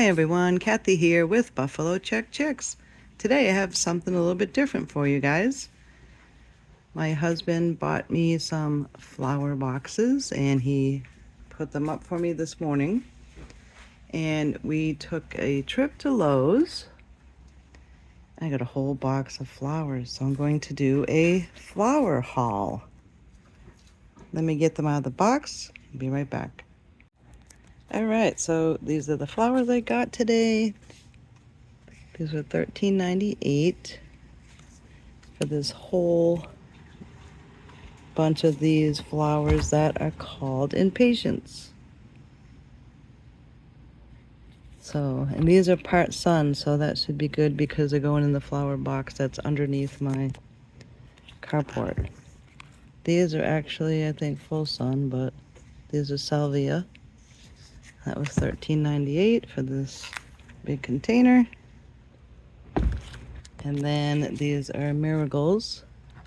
Hi everyone, Kathy here with Buffalo Check Chicks. Today I have something a little bit different for you guys. My husband bought me some flower boxes and he put them up for me this morning. And we took a trip to Lowe's. I got a whole box of flowers, so I'm going to do a flower haul. Let me get them out of the box. I'll be right back. Alright, so these are the flowers I got today. These were $13.98 for this whole bunch of these flowers that are called impatiens. So, and these are part sun, so that should be good because they're going in the flower box that's underneath my carport. These are actually, I think, full sun, but these are salvia. That was $13.98 for this big container. And then these are marigolds,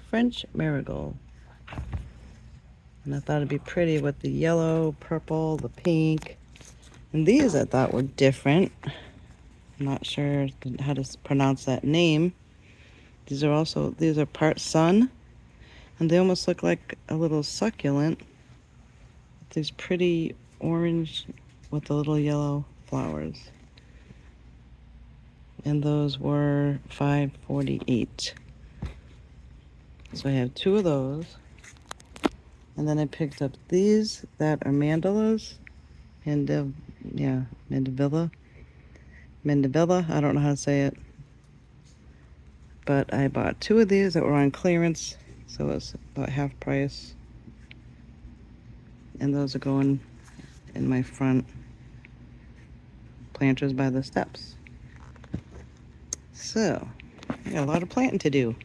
French marigold. And I thought it'd be pretty with the yellow, purple, the pink. And these I thought were different. I'm not sure how to pronounce that name. These are part sun. And they almost look like a little succulent. These pretty orange with the little yellow flowers. And those were $5.48. So I have two of those. And then I picked up these that are mandalas. Mandevilla. I don't know how to say it. But I bought two of these that were on clearance. So it's about half price. And those are going in my front planters by the steps. So, I got a lot of planting to do.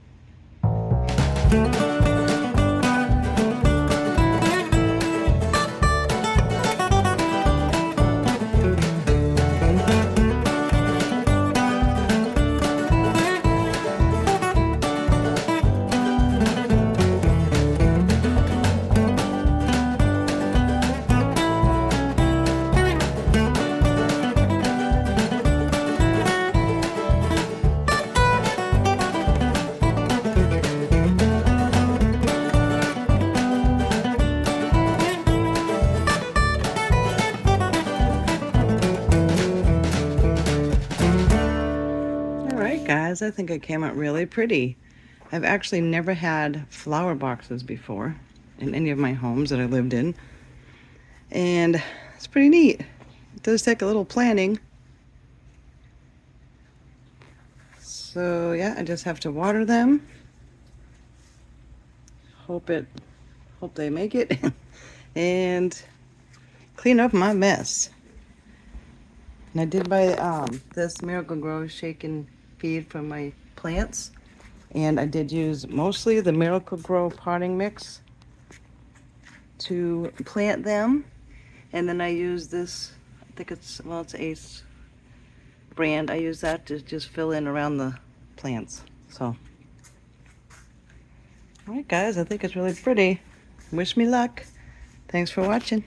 Guys, I think it came out really pretty. I've actually never had flower boxes before in any of my homes that I lived in. And it's pretty neat. It does take a little planning. So yeah, I just have to water them. Hope they make it. And clean up my mess. And I did buy this Miracle-Gro Shake and Feed from my plants, and I did use mostly the Miracle-Gro potting mix to plant them, and then I use this, I think it's Ace brand. I use that to just fill in around the plants. So alright guys, I think it's really pretty. Wish me luck. Thanks for watching.